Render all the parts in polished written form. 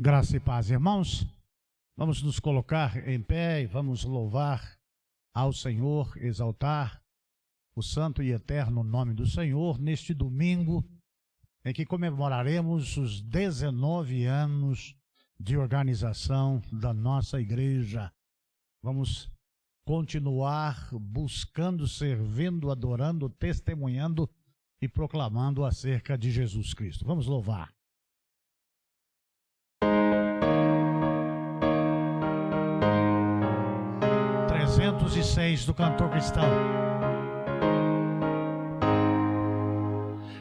Graça e paz, irmãos. Vamos nos colocar em pé e vamos louvar ao Senhor, exaltar o santo e eterno nome do Senhor neste domingo em que comemoraremos os 19 anos de organização da nossa igreja. Vamos continuar buscando, servindo, adorando, testemunhando e proclamando acerca de Jesus Cristo. Vamos louvar. 306 do cantor cristão.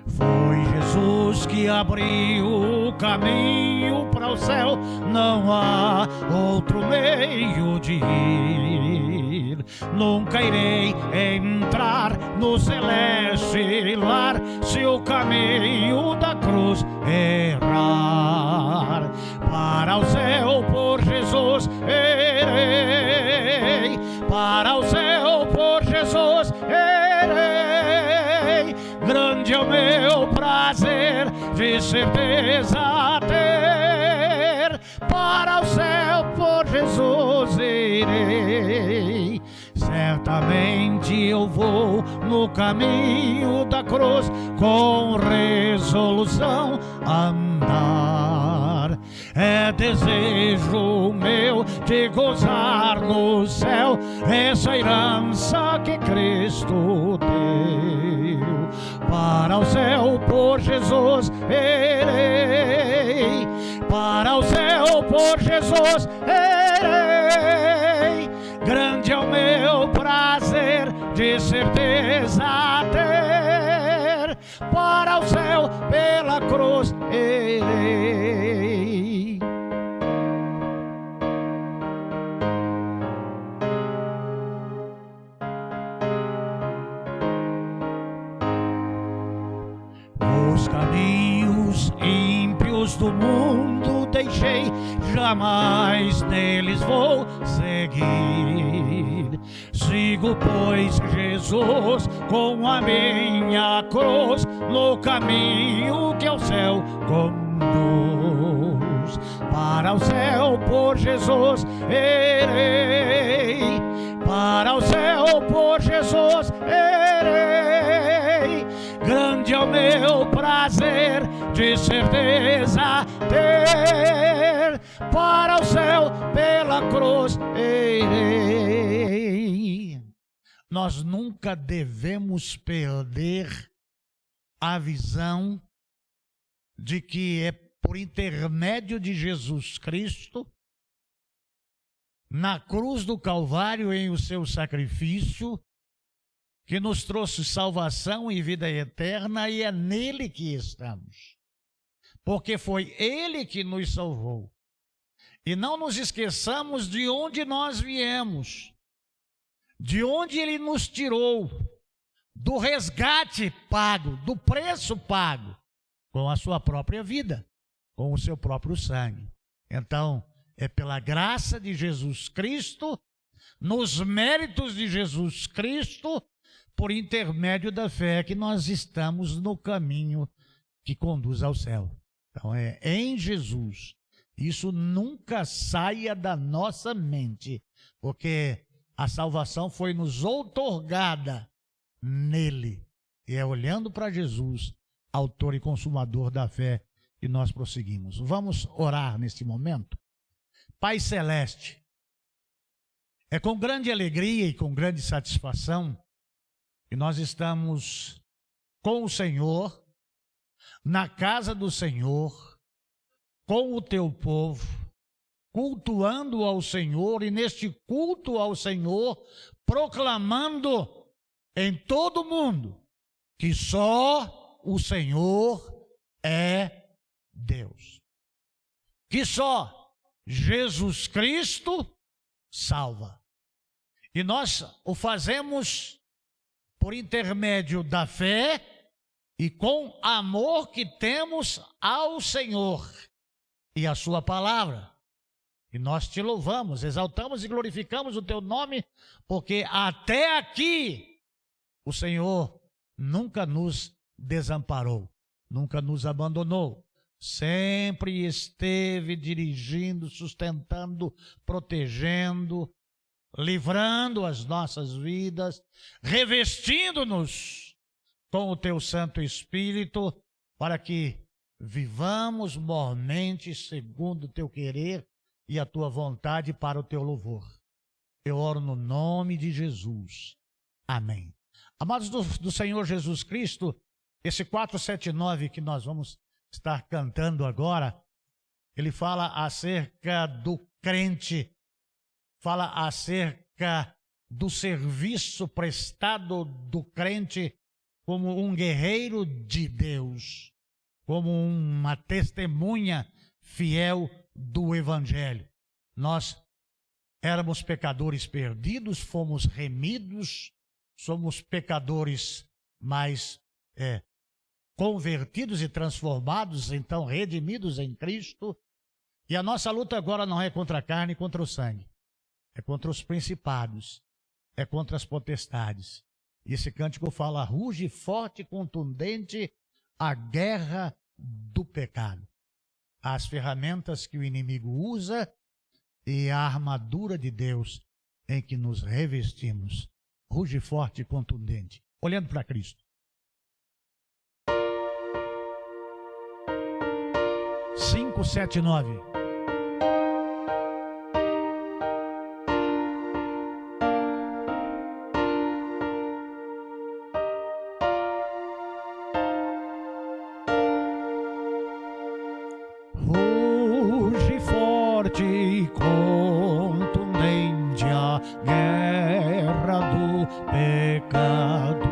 Foi Jesus que abriu o caminho para o céu, não há outro meio de ir. Nunca irei entrar no celeste lar se o caminho da cruz errar. Para o céu por Jesus irei, para o céu por Jesus irei. Grande é o meu prazer, de certeza ter. Para o céu por Jesus irei. Certamente eu vou no caminho da cruz, com resolução andar. É desejo meu de gozar no céu essa herança que Cristo deu. Para o céu por Jesus irei, para o céu por Jesus irei. Grande é o meu prazer, de certeza ter. Para o céu pela cruz irei. Os caminhos ímpios do mundo deixei, jamais neles vou seguir. Sigo, pois, Jesus com a minha cruz, no caminho que ao céu conduz. Para o céu por Jesus irei, para o céu por Jesus irei. Grande é o meu prazer, de certeza ter. Para o céu pela cruz irei. Nós nunca devemos perder a visão de que é por intermédio de Jesus Cristo, na cruz do Calvário, em o seu sacrifício, que nos trouxe salvação e vida eterna, e é nele que estamos. Porque foi ele que nos salvou. E não nos esqueçamos de onde nós viemos, de onde ele nos tirou, do resgate pago, do preço pago, com a sua própria vida, com o seu próprio sangue. Então, é pela graça de Jesus Cristo, nos méritos de Jesus Cristo, por intermédio da fé, que nós estamos no caminho que conduz ao céu. Então é em Jesus. Isso nunca saia da nossa mente, porque a salvação foi nos outorgada nele. E é olhando para Jesus, autor e consumador da fé, que nós prosseguimos. Vamos orar neste momento. Pai Celeste, é com grande alegria e com grande satisfação que nós estamos com o Senhor, na casa do Senhor, com o teu povo, cultuando ao Senhor, e neste culto ao Senhor, proclamando em todo o mundo que só o Senhor é Deus. Que só Jesus Cristo salva. E nós o fazemos por intermédio da fé e com amor que temos ao Senhor e a sua palavra. E nós te louvamos, exaltamos e glorificamos o teu nome, porque até aqui o Senhor nunca nos desamparou, nunca nos abandonou. sempre esteve dirigindo, sustentando, protegendo, livrando as nossas vidas, revestindo-nos com o teu Santo Espírito, para que vivamos mormente segundo o teu querer e a tua vontade para o teu louvor. Eu oro no nome de Jesus. Amém. Amados do Senhor Jesus Cristo, esse 479 que nós vamos estar cantando agora, ele fala acerca do crente, fala acerca do serviço prestado do crente como um guerreiro de Deus, como uma testemunha fiel do Evangelho. Nós éramos pecadores perdidos, fomos remidos, somos pecadores mais convertidos e transformados, então redimidos em Cristo. E a nossa luta agora não é contra a carne e contra o sangue, é contra os principados, é contra as potestades. E esse cântico fala: ruge forte e contundente a guerra do pecado. As ferramentas que o inimigo usa e a armadura de Deus em que nos revestimos. Ruge forte e contundente, olhando para Cristo. 579. Ruge forte e contundente a guerra do pecado,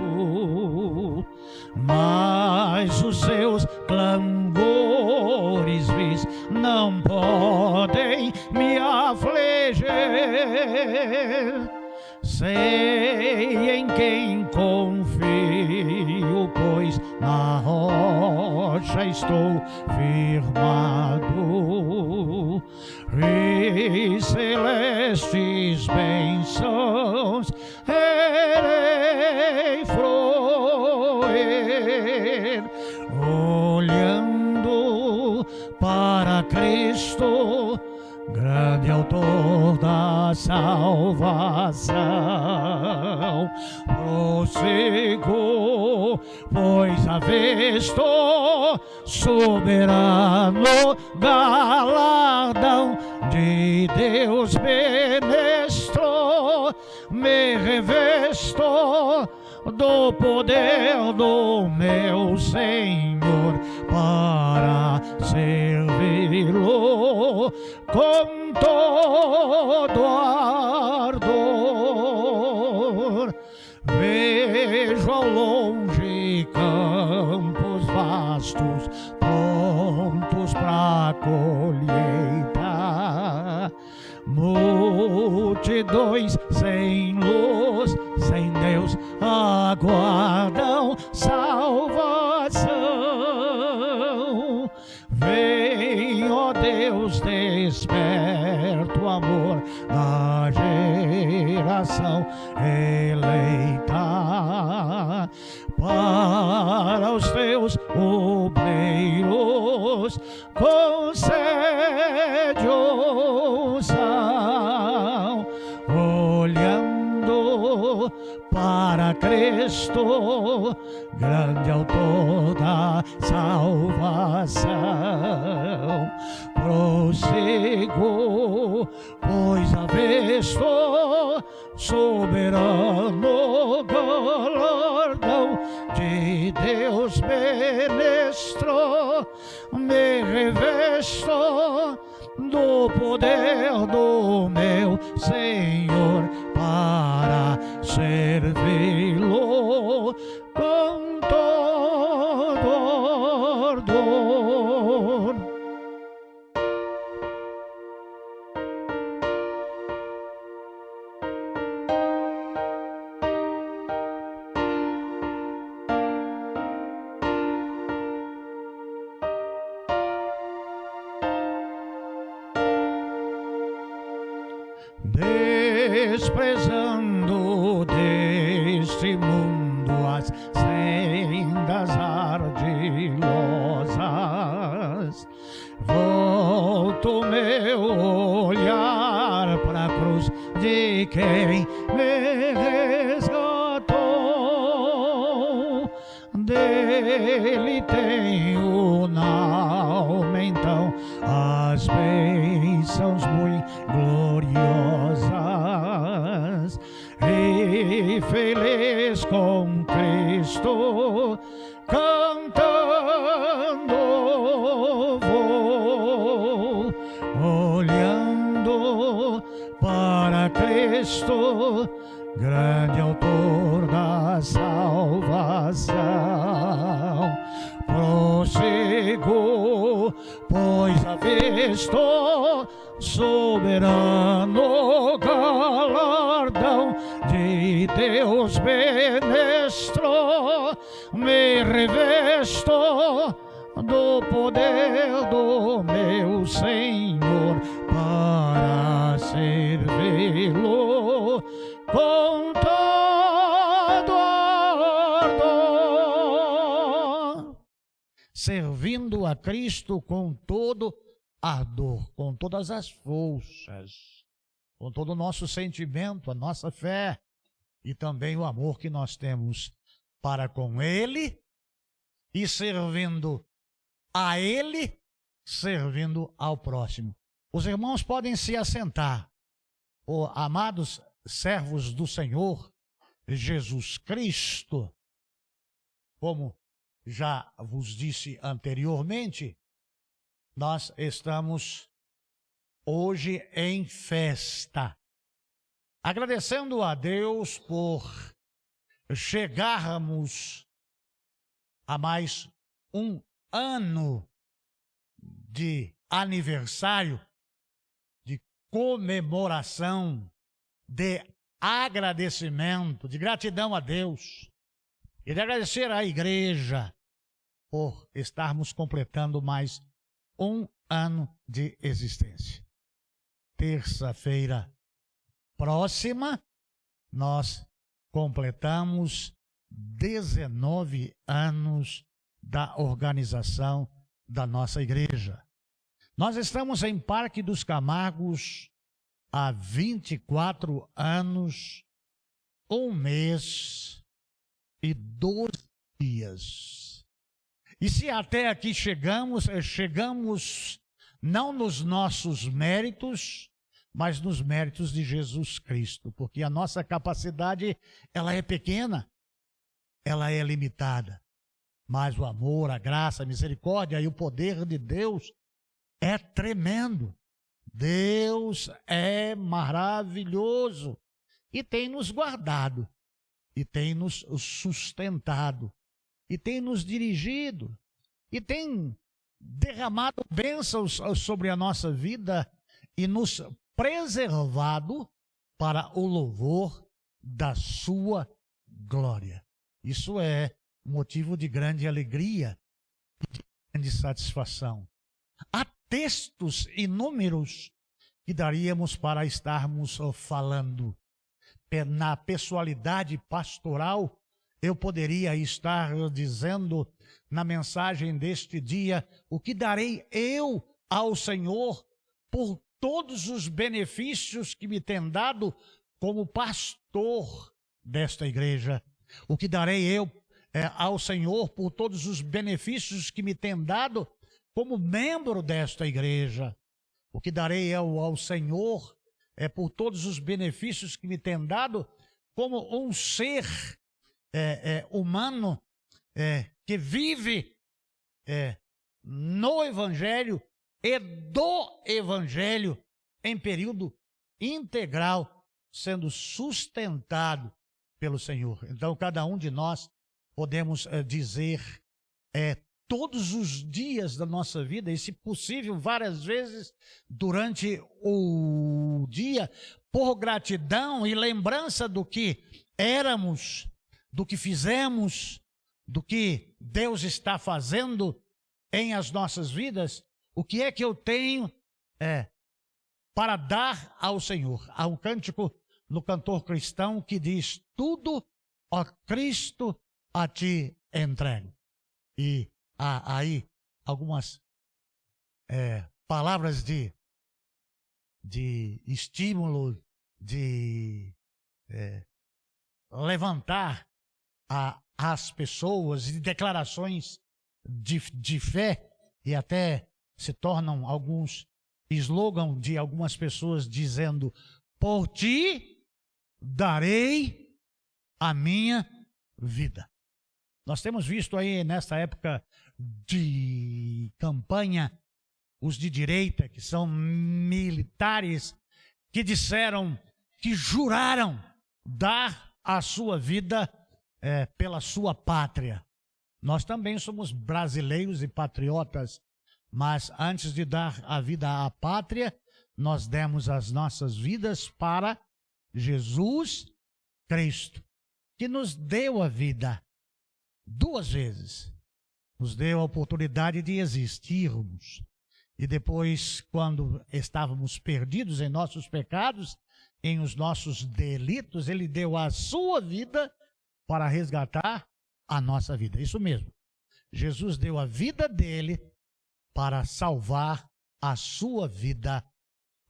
mas os seus clamores vis não podem me afligir. Sei em quem confio, pois na rocha estou firmado. E celestes bênçãos irei fruir, olhando para Cristo, grande autor da salvação. Prossigo, pois avisto soberano galardão de Deus benestro. Me revesto do poder do meu Senhor para servi-lo com todo ardor. Vejo ao longe campos vastos, prontos para colheita, multidões sem luz, sem Deus, aguardam salvação. Vem, ó Deus, desperta o amor da geração eleita. Para os teus obreiros concede unção, olhando para Cristo, grande autor da salvação. Prossigo, pois avisto soberano galardão de Deus benestro. Me revesto do poder do meu Senhor para servi-lo com todo ardor. Desprezando deste mundo as sendas ardilosas, volto meu olhar para a cruz de quem me resgatou. Dele tenho na alma então as bênçãos muito gloriosas, e feliz com Cristo cantando vou, olhando para Cristo, grande autor da salvação. Prossigo, pois avisto soberano galardão de Deus benestro, me revesto do poder do meu Senhor para servi-lo com todo ardor, servindo a Cristo com todo ardor, com todas as forças, com todo o nosso sentimento, a nossa fé e também o amor que nós temos para com Ele, e servindo a Ele, servindo ao próximo. Os irmãos podem se assentar. Amados servos do Senhor Jesus Cristo, como já vos disse anteriormente, nós estamos hoje em festa, agradecendo a Deus por chegarmos a mais um ano de aniversário, de comemoração, de agradecimento, de gratidão a Deus e de agradecer à igreja por estarmos completando mais um ano de existência. Terça-feira próxima, nós completamos 19 anos da organização da nossa igreja. Nós estamos em Parque dos Camargos há 24 anos, 1 mês e 12 dias. E se até aqui chegamos não nos nossos méritos, mas nos méritos de Jesus Cristo, porque a nossa capacidade, ela é pequena, ela é limitada, mas o amor, a graça, a misericórdia e o poder de Deus é tremendo. Deus é maravilhoso e tem nos guardado, e tem nos sustentado, e tem nos dirigido, e tem derramado bênçãos sobre a nossa vida e nos preservado para o louvor da sua glória. Isso é motivo de grande alegria e de grande satisfação. Há textos inúmeros que daríamos para estarmos falando. Na pessoalidade pastoral, eu poderia estar dizendo na mensagem deste dia: o que darei eu ao Senhor por todos os benefícios que me tem dado como pastor desta igreja? O que darei eu ao Senhor por todos os benefícios que me tem dado como membro desta igreja? O que darei eu ao Senhor por todos os benefícios que me tem dado como um ser humano que vive no Evangelho e do Evangelho em período integral, sendo sustentado pelo Senhor. Então, cada um de nós podemos dizer todos os dias da nossa vida, e se possível várias vezes durante o dia, por gratidão e lembrança do que éramos, do que fizemos, do que Deus está fazendo em as nossas vidas. O que é que eu tenho para dar ao Senhor? Há um cântico no cantor cristão que diz: tudo, ó Cristo, a ti entrego. E há aí algumas palavras de estímulo, de levantar as pessoas, de declarações de fé, e até se tornam alguns slogan de algumas pessoas dizendo: por ti darei a minha vida. Nós temos visto aí nesta época de campanha os de direita, que são militares, que disseram, que juraram dar a sua vida pela sua pátria. Nós também somos brasileiros e patriotas, mas antes de dar a vida à pátria, nós demos as nossas vidas para Jesus Cristo, que nos deu a vida 2 vezes. Nos deu a oportunidade de existirmos. E depois, quando estávamos perdidos em nossos pecados, em os nossos delitos, ele deu a sua vida para resgatar a nossa vida. Isso mesmo. Jesus deu a vida dele para salvar a sua vida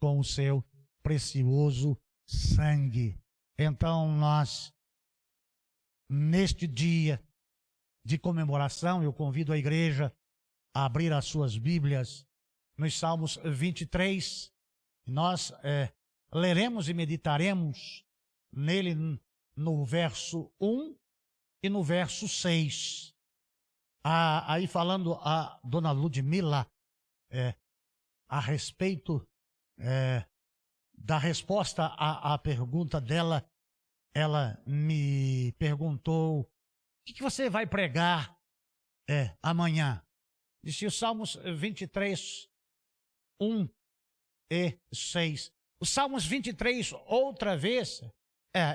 com o seu precioso sangue. Então nós, neste dia de comemoração, eu convido a igreja a abrir as suas Bíblias nos Salmos 23. Nós leremos e meditaremos nele no verso 1 e no verso 6. Aí falando a dona Ludmila a respeito da resposta à pergunta dela, ela me perguntou: o que você vai pregar amanhã? Disse os Salmos 23, 1 e 6. Os Salmos 23, outra vez,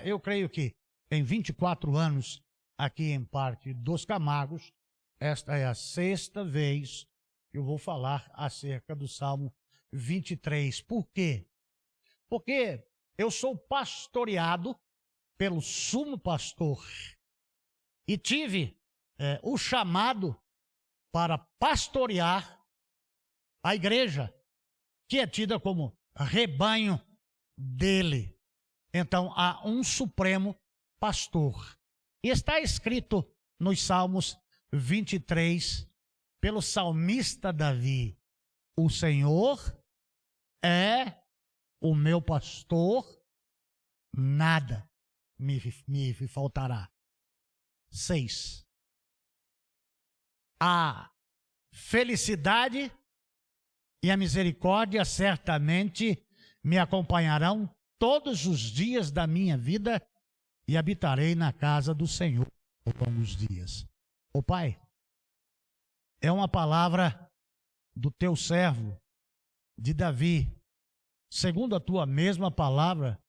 eu creio que em 24 anos aqui em Parque dos Camargos, esta é a 6ª vez que eu vou falar acerca do Salmo 23. Por quê? Porque eu sou pastoreado pelo sumo pastor e tive o chamado para pastorear a igreja, que é tida como rebanho dele. Então há um supremo pastor. E está escrito nos Salmos 23, pelo salmista Davi: o Senhor é o meu pastor, nada me faltará. 6. A felicidade e a misericórdia certamente me acompanharão todos os dias da minha vida, e habitarei na casa do Senhor por longos dias. Ô Pai, é uma palavra do teu servo, de Davi. Segundo a tua mesma palavra,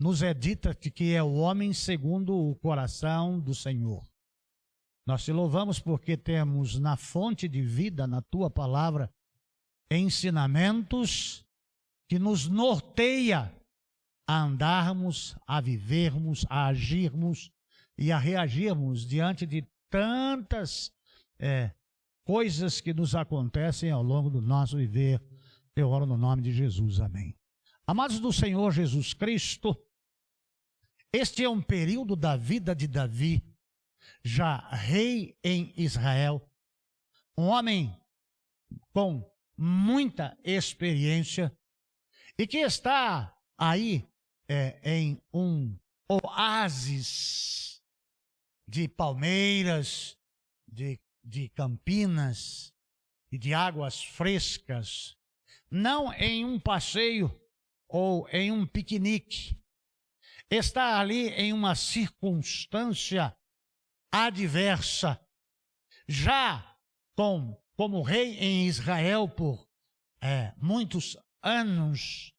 nos é dita que é o homem segundo o coração do Senhor. Nós te louvamos porque temos na fonte de vida, na tua palavra, ensinamentos que nos norteia a andarmos, a vivermos, a agirmos e a reagirmos diante de tantas coisas que nos acontecem ao longo do nosso viver. Eu oro no nome de Jesus, amém. Amados do Senhor Jesus Cristo, este é um período da vida de Davi, já rei em Israel, um homem com muita experiência e que está aí em um oásis de palmeiras, de campinas e de águas frescas, não em um passeio ou em um piquenique. Está ali em uma circunstância adversa, já como rei em Israel por muitos anos,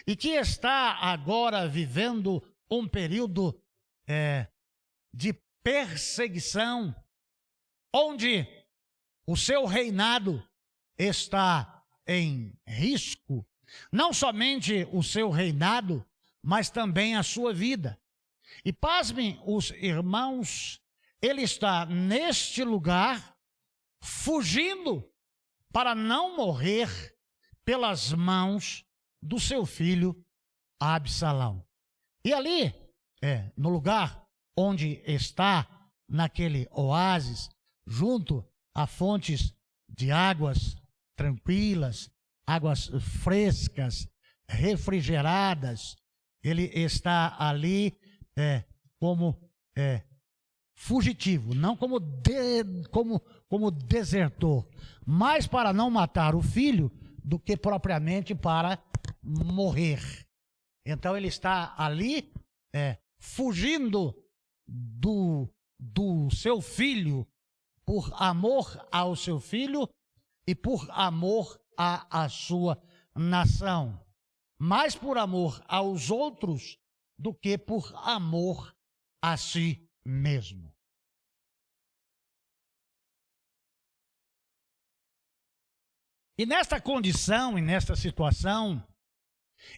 e que está agora vivendo um período de perseguição, onde o seu reinado está em risco, não somente o seu reinado, mas também a sua vida. E pasmem os irmãos, ele está neste lugar fugindo para não morrer pelas mãos do seu filho Absalão. E ali, no lugar onde está, naquele oásis, junto a fontes de águas tranquilas, águas frescas, refrigeradas, ele está ali como fugitivo, não como desertor, mais para não matar o filho do que propriamente para morrer. Então ele está ali fugindo do seu filho, por amor ao seu filho e por amor à sua nação, mais por amor aos outros do que por amor a si mesmo. E nesta condição, e nesta situação,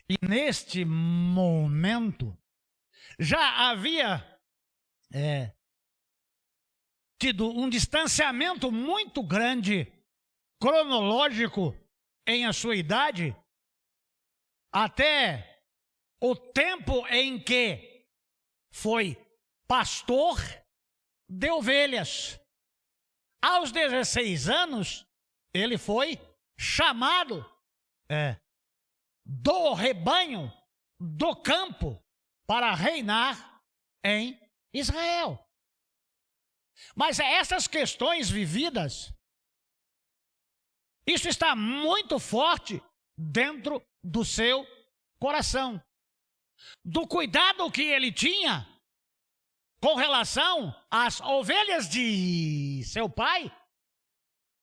e neste momento, já havia tido um distanciamento muito grande, cronológico, em a sua idade, até o tempo em que foi pastor de ovelhas. Aos 16 anos, ele foi chamado do rebanho, do campo, para reinar em Israel. Mas essas questões vividas, isso está muito forte dentro do seu coração, do cuidado que ele tinha com relação às ovelhas de seu pai,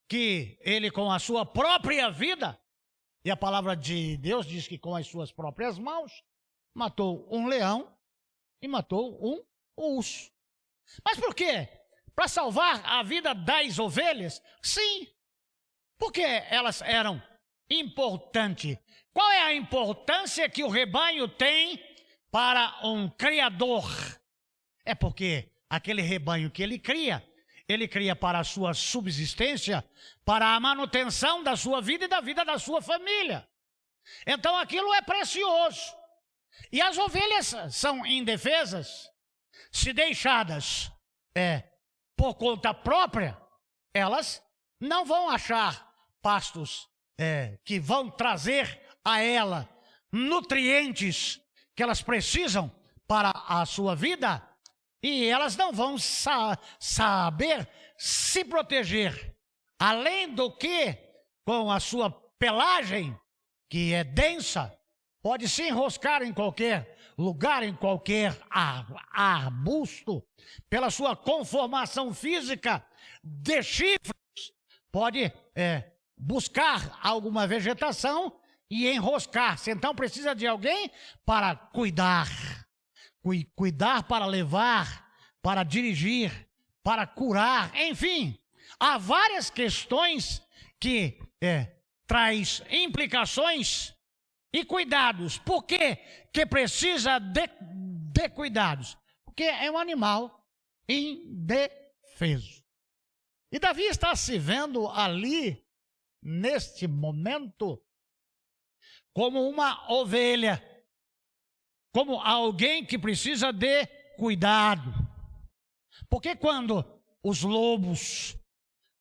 que ele com a sua própria vida, e a palavra de Deus diz que com as suas próprias mãos, matou um leão e matou um urso. Mas por quê? Para salvar a vida das ovelhas? Sim, porque elas eram importantes. Qual é a importância que o rebanho tem para um criador? É porque aquele rebanho que ele cria para a sua subsistência, para a manutenção da sua vida e da vida da sua família. Então aquilo é precioso. E as ovelhas são indefesas, se deixadas por conta própria, elas não vão achar pastos que vão trazer a ela nutrientes que elas precisam para a sua vida, e elas não vão saber se proteger. Além do que, com a sua pelagem, que é densa, pode se enroscar em qualquer lugar, em qualquer arbusto, pela sua conformação física de chifres, pode buscar alguma vegetação e enroscar-se. Então precisa de alguém para cuidar para levar, para dirigir, para curar, enfim. Há várias questões que traz implicações e cuidados. Por quê que precisa de cuidados? Porque é um animal indefeso. E Davi está se vendo ali, neste momento, como uma ovelha, como alguém que precisa de cuidado. Porque quando os lobos,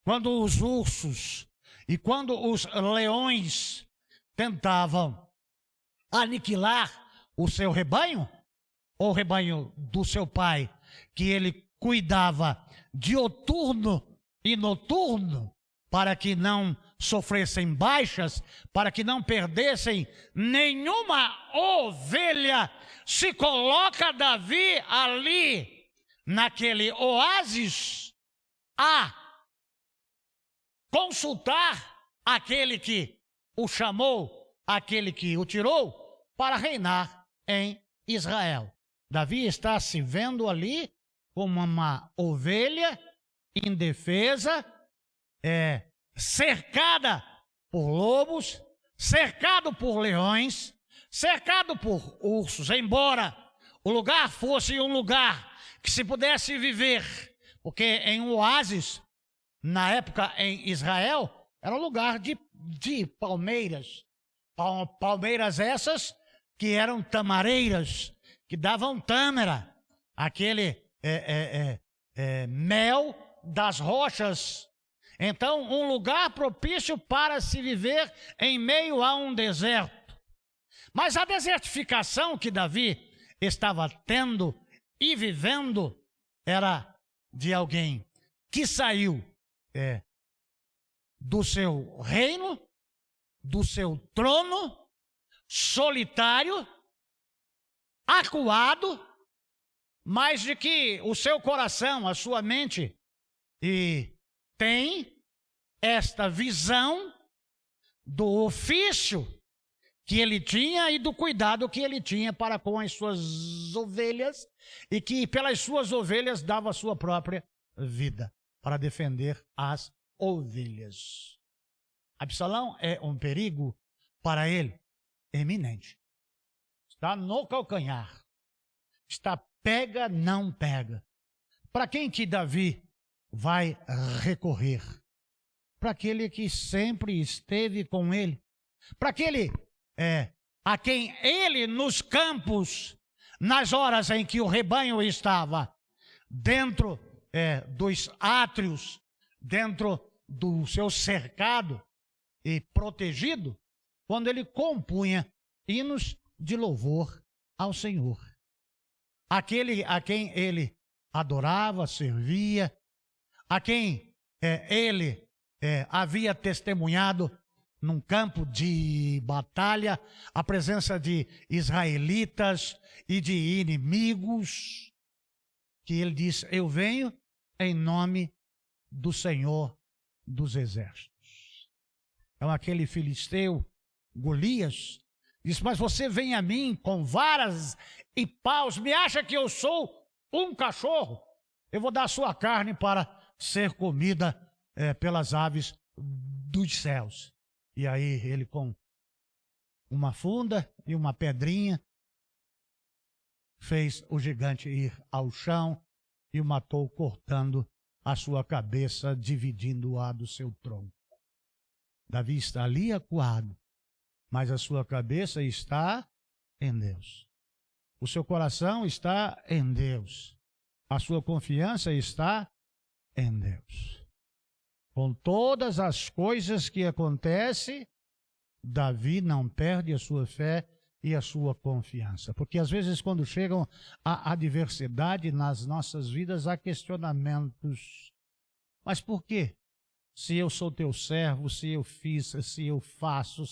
quando os ursos e quando os leões tentavam aniquilar o seu rebanho, ou o rebanho do seu pai, que ele cuidava diuturno e noturno, para que não sofressem baixas, para que não perdessem nenhuma ovelha, se coloca Davi ali, naquele oásis, a consultar aquele que o chamou, aquele que o tirou, para reinar em Israel. Davi está se vendo ali como uma ovelha indefesa, cercada por lobos, cercado por leões, cercado por ursos, embora o lugar fosse um lugar que se pudesse viver, porque em um oásis, na época em Israel, Era um lugar de palmeiras. Palmeiras essas que eram tamareiras, que davam tâmara, aquele mel das rochas. Então, um lugar propício para se viver em meio a um deserto. Mas a desertificação que Davi estava tendo e vivendo era de alguém que saiu do seu reino, do seu trono, solitário, acuado, mas de que o seu coração, a sua mente, tem esta visão do ofício que ele tinha e do cuidado que ele tinha para com as suas ovelhas, e que pelas suas ovelhas dava a sua própria vida para defender as ovelhas. Absalão é um perigo para ele eminente. Está no calcanhar. Está pega, não pega. Para quem que Davi vai recorrer? Para aquele que sempre esteve com ele. Para aquele a quem ele nos campos, nas horas em que o rebanho estava dentro dos átrios, dentro do seu cercado e protegido, quando ele compunha hinos de louvor ao Senhor. Aquele a quem ele adorava, servia, a quem ele havia testemunhado num campo de batalha, a presença de israelitas e de inimigos, que ele diz: eu venho em nome do Senhor dos Exércitos. Então aquele filisteu, Golias, diz: mas você vem a mim com varas e paus, me acha que eu sou um cachorro? Eu vou dar a sua carne para ser comida pelas aves dos céus. E aí ele, com uma funda e uma pedrinha, fez o gigante ir ao chão e o matou, cortando a sua cabeça, dividindo-a do seu tronco. Davi está ali acuado, mas a sua cabeça está em Deus. O seu coração está em Deus. A sua confiança está em Deus. Com todas as coisas que acontecem, Davi não perde a sua fé e a sua confiança. Porque às vezes, quando chegam a adversidade nas nossas vidas, há questionamentos. Mas por quê? Se eu sou teu servo, se eu fiz, se eu faço,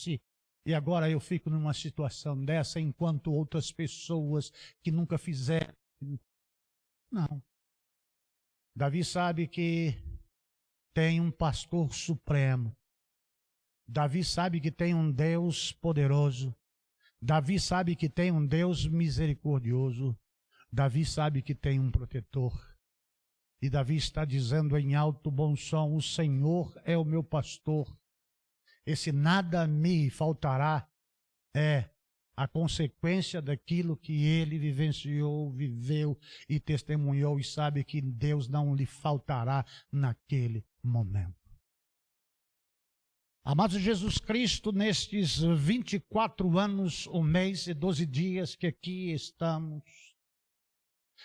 e agora eu fico numa situação dessa, enquanto outras pessoas que nunca fizeram. Não. Davi sabe que tem um pastor supremo. Davi sabe que tem um Deus poderoso. Davi sabe que tem um Deus misericordioso. Davi sabe que tem um protetor. E Davi está dizendo em alto bom som: o Senhor é o meu pastor. Esse nada me faltará é a consequência daquilo que ele vivenciou, viveu e testemunhou, e sabe que Deus não lhe faltará naquele momento. Amados, Jesus Cristo, nestes 24 anos, 1 mês e 12 dias que aqui estamos,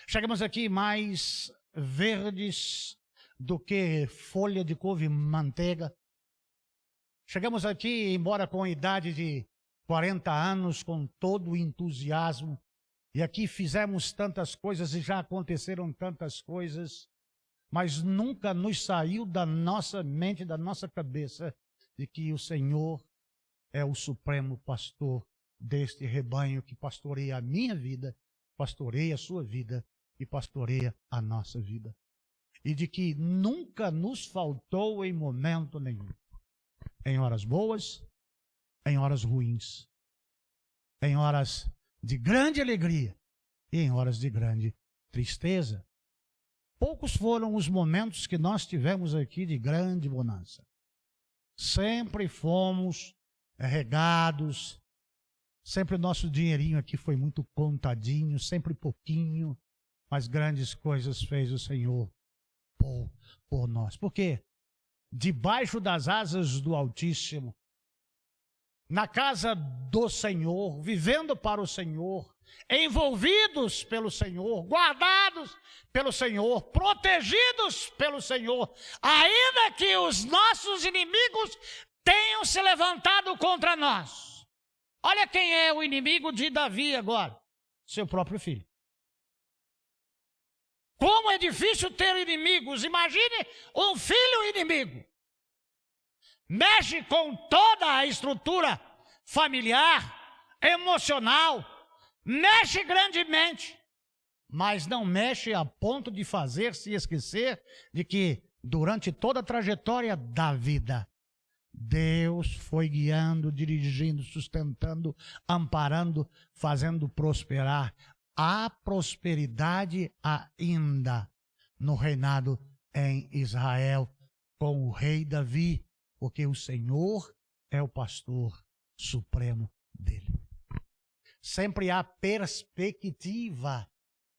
chegamos aqui mais verdes do que folha de couve-manteiga. Chegamos aqui, embora com a idade de 40 anos, com todo o entusiasmo, e aqui fizemos tantas coisas e já aconteceram tantas coisas, mas nunca nos saiu da nossa mente, da nossa cabeça, de que o Senhor é o supremo pastor deste rebanho que pastoreia a minha vida, pastoreia a sua vida e pastoreia a nossa vida. E de que nunca nos faltou em momento nenhum. Em horas boas, em horas ruins, em horas de grande alegria e em horas de grande tristeza. Poucos foram os momentos que nós tivemos aqui de grande bonança. Sempre fomos regados, sempre nosso dinheirinho aqui foi muito contadinho, sempre pouquinho, mas grandes coisas fez o Senhor por nós. Por quê? debaixo das asas do Altíssimo, na casa do Senhor, vivendo para o Senhor, envolvidos pelo Senhor, guardados pelo Senhor, protegidos pelo Senhor, ainda que os nossos inimigos tenham se levantado contra nós. Olha quem é o inimigo de Davi agora, seu próprio filho. Como é difícil ter inimigos. Imagine um filho inimigo. Mexe com toda a estrutura familiar, emocional, mexe grandemente, mas não mexe a ponto de fazer-se esquecer de que durante toda a trajetória da vida, Deus foi guiando, dirigindo, sustentando, amparando, fazendo prosperar. Há prosperidade ainda no reinado em Israel com o rei Davi, porque o Senhor é o pastor supremo dele. Sempre há perspectiva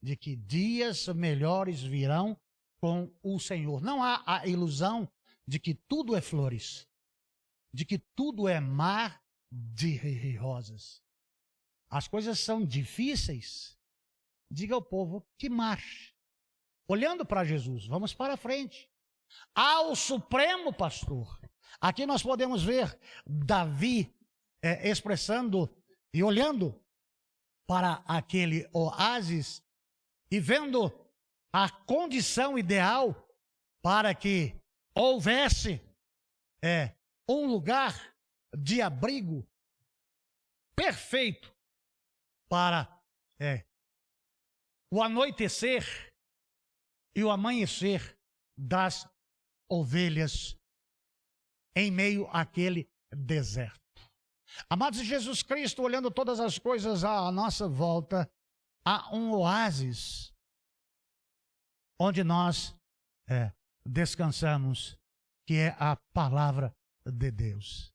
de que dias melhores virão com o Senhor. Não há a ilusão de que tudo é flores, de que tudo é mar de rosas. As coisas são difíceis. Diga ao povo que marche. Olhando para Jesus, vamos para frente. Ao Supremo Pastor. Aqui nós podemos ver Davi expressando e olhando para aquele oásis e vendo a condição ideal para que houvesse um lugar de abrigo perfeito para o anoitecer e o amanhecer das ovelhas em meio àquele deserto. Amados de Jesus Cristo, olhando todas as coisas à nossa volta, há um oásis onde nós descansamos, que é a palavra de Deus.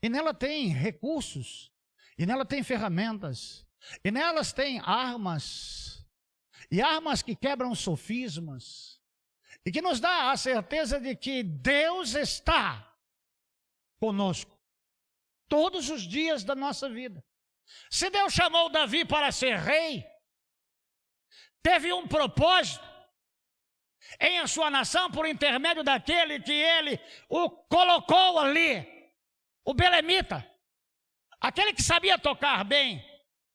E nela tem recursos, e nela tem ferramentas, e nelas tem armas, e armas que quebram sofismas, e que nos dá a certeza de que Deus está conosco todos os dias da nossa vida. Se Deus chamou Davi para ser rei, teve um propósito em a sua nação por intermédio daquele que ele o colocou ali, o belemita, aquele que sabia tocar bem,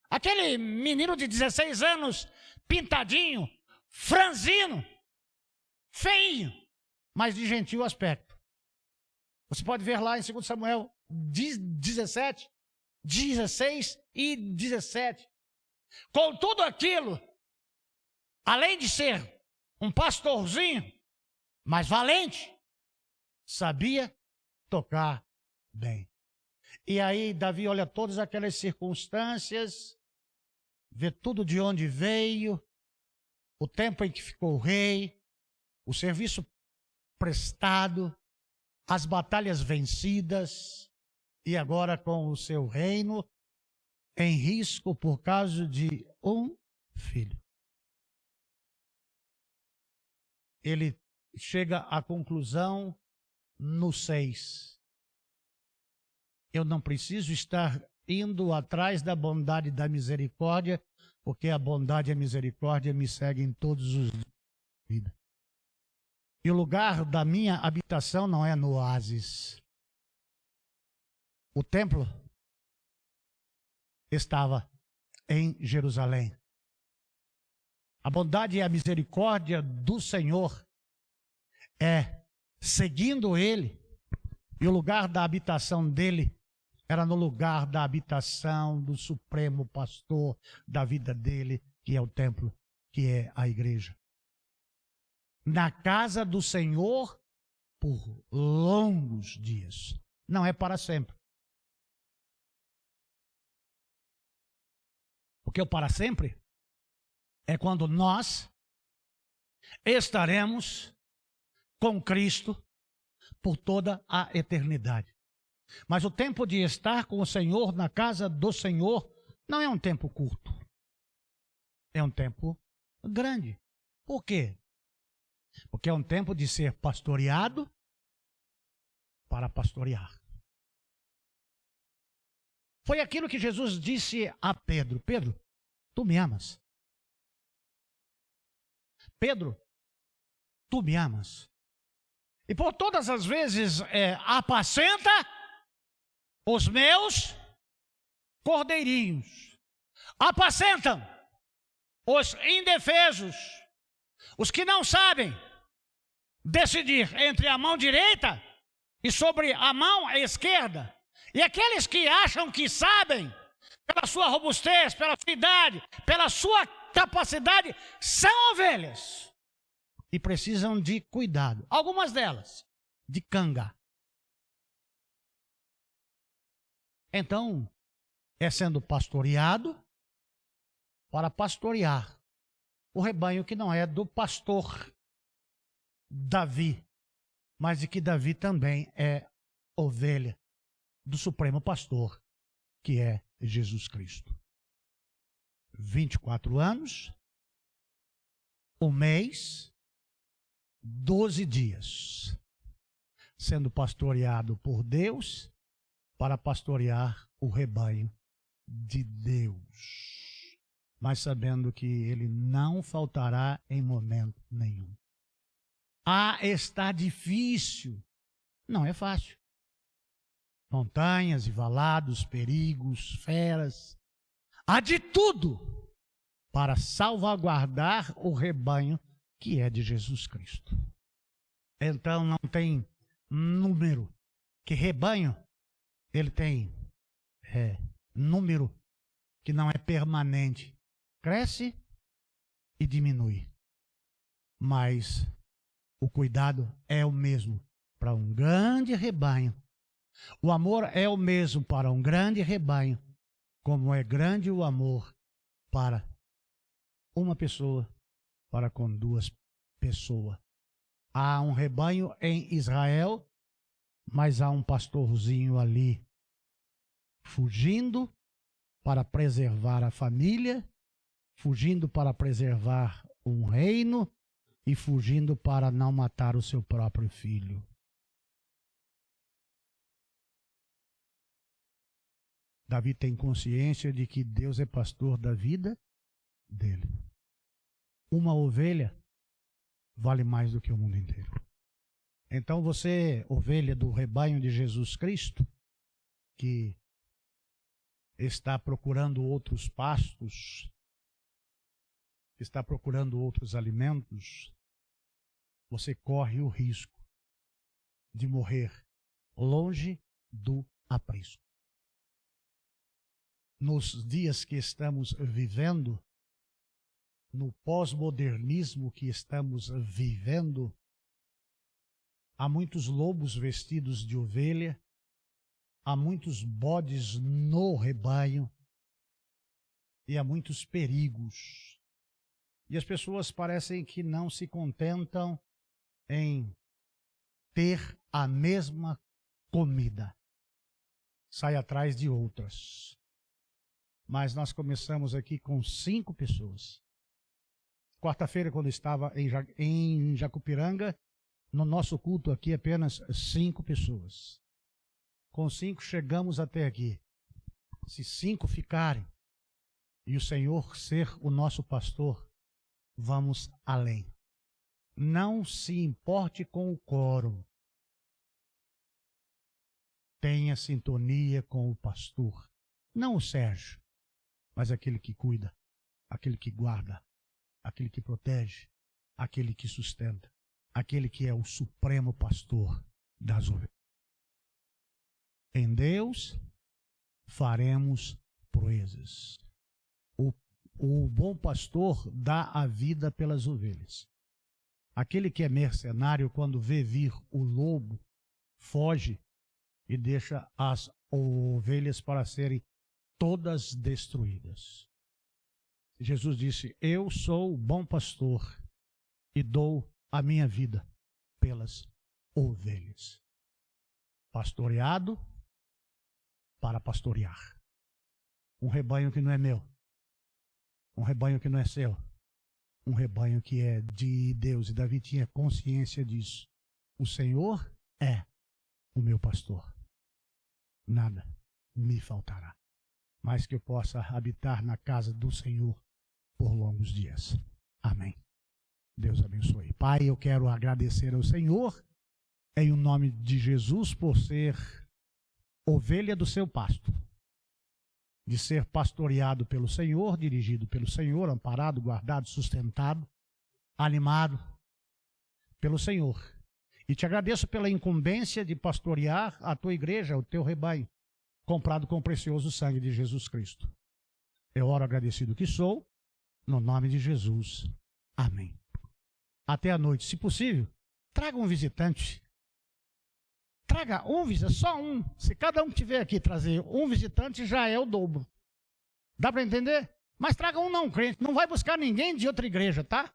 aquele menino de 16 anos, pintadinho, franzino, feinho, mas de gentil aspecto. Você pode ver lá em 2 Samuel 17, 16 e 17. Com tudo aquilo, além de ser um pastorzinho, mas valente, sabia tocar bem. E aí Davi olha todas aquelas circunstâncias, vê tudo de onde veio, o tempo em que ficou rei, o serviço prestado, as batalhas vencidas, e agora com o seu reino em risco por causa de um filho. Ele chega à conclusão no 6. Eu não preciso estar indo atrás da bondade e da misericórdia, porque a bondade e a misericórdia me seguem todos os dias da vida. E o lugar da minha habitação não é no oásis. O templo estava em Jerusalém. A bondade e a misericórdia do Senhor seguindo Ele, e o lugar da habitação dele era no lugar da habitação do Supremo Pastor da vida dele, que é o templo, que é a igreja. Na casa do Senhor por longos dias. Não é para sempre. Porque o para sempre é quando nós estaremos com Cristo por toda a eternidade. Mas o tempo de estar com o Senhor na casa do Senhor não é um tempo curto. É um tempo grande. Por quê? Porque é um tempo de ser pastoreado, para pastorear. Foi aquilo que Jesus disse a Pedro: Pedro, tu me amas? Pedro, tu me amas? E por todas as vezes, apacenta os meus cordeirinhos. Apacentam os indefesos, os que não sabem decidir entre a mão direita e sobre a mão esquerda. E aqueles que acham que sabem, pela sua robustez, pela sua idade, pela sua capacidade, são ovelhas e precisam de cuidado. Algumas delas, de canga. Então, é sendo pastoreado para pastorear o rebanho que não é do pastor Davi, mas de que Davi também é ovelha do Supremo Pastor, que é Jesus Cristo. 24 anos, 1 mês, 12 dias, sendo pastoreado por Deus para pastorear o rebanho de Deus, mas sabendo que ele não faltará em momento nenhum. Está difícil, não é fácil. Montanhas e valados, perigos, feras, há de tudo para salvaguardar o rebanho que é de Jesus Cristo. Então não tem número, que rebanho ele tem número que não é permanente, cresce e diminui, mas o cuidado é o mesmo para um grande rebanho. O amor é o mesmo para um grande rebanho, como é grande o amor para uma pessoa, para com 2 pessoas. Há um rebanho em Israel, mas há um pastorzinho ali, fugindo para preservar a família, fugindo para preservar um reino e fugindo para não matar o seu próprio filho. Davi tem consciência de que Deus é pastor da vida dele. Uma ovelha vale mais do que o mundo inteiro. Então você, ovelha do rebanho de Jesus Cristo, que está procurando outros pastos, está procurando outros alimentos, você corre o risco de morrer longe do aprisco. Nos dias que estamos vivendo, no pós-modernismo que estamos vivendo, há muitos lobos vestidos de ovelha, há muitos bodes no rebanho e há muitos perigos. E as pessoas parecem que não se contentam em ter a mesma comida. Sai atrás de outras. Mas nós começamos aqui com 5 pessoas. Quarta-feira, quando estava em Jacupiranga, no nosso culto aqui, apenas 5 pessoas. Com 5 chegamos até aqui. Se 5 ficarem e o Senhor ser o nosso pastor, vamos além. Não se importe com o quórum. Tenha sintonia com o pastor. Não o Sérgio, mas aquele que cuida, aquele que guarda, aquele que protege, aquele que sustenta, aquele que é o supremo pastor das ovelhas. Em Deus faremos proezas. O bom pastor dá a vida pelas ovelhas. Aquele que é mercenário, quando vê vir o lobo, foge e deixa as ovelhas para serem todas destruídas. Jesus disse: eu sou o bom pastor e dou a minha vida pelas ovelhas. Pastoreado para pastorear. Um rebanho que não é meu. Um rebanho que não é seu. Um rebanho que é de Deus. E Davi tinha consciência disso. O Senhor é o meu pastor. Nada me faltará, mas que eu possa habitar na casa do Senhor por longos dias. Amém. Deus abençoe. Pai, eu quero agradecer ao Senhor, em nome de Jesus, por ser ovelha do seu pasto, de ser pastoreado pelo Senhor, dirigido pelo Senhor, amparado, guardado, sustentado, animado pelo Senhor. E te agradeço pela incumbência de pastorear a tua igreja, o teu rebanho, comprado com o precioso sangue de Jesus Cristo. Eu oro agradecido que sou, no nome de Jesus. Amém. Até a noite, se possível, traga um visitante. Traga um visitante, só um. Se cada um que tiver aqui trazer um visitante, já é o dobro. Dá para entender? Mas traga um não crente. Não vai buscar ninguém de outra igreja, tá?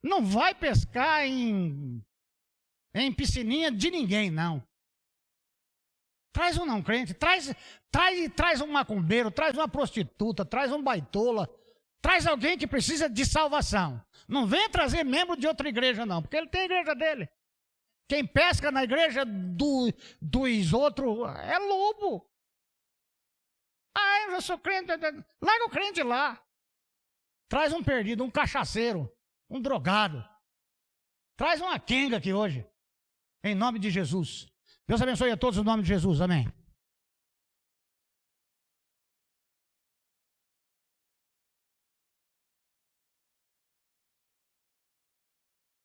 Não vai pescar em piscininha de ninguém, não. Traz um não crente, traz um macumbeiro, traz uma prostituta, traz um baitola, traz alguém que precisa de salvação. Não venha trazer membro de outra igreja, não, porque ele tem a igreja dele. Quem pesca na igreja dos outros é lobo. Ah, eu já sou crente. Larga o crente lá. Traz um perdido, um cachaceiro, um drogado. Traz uma quenga aqui hoje. Em nome de Jesus. Deus abençoe a todos no nome de Jesus. Amém.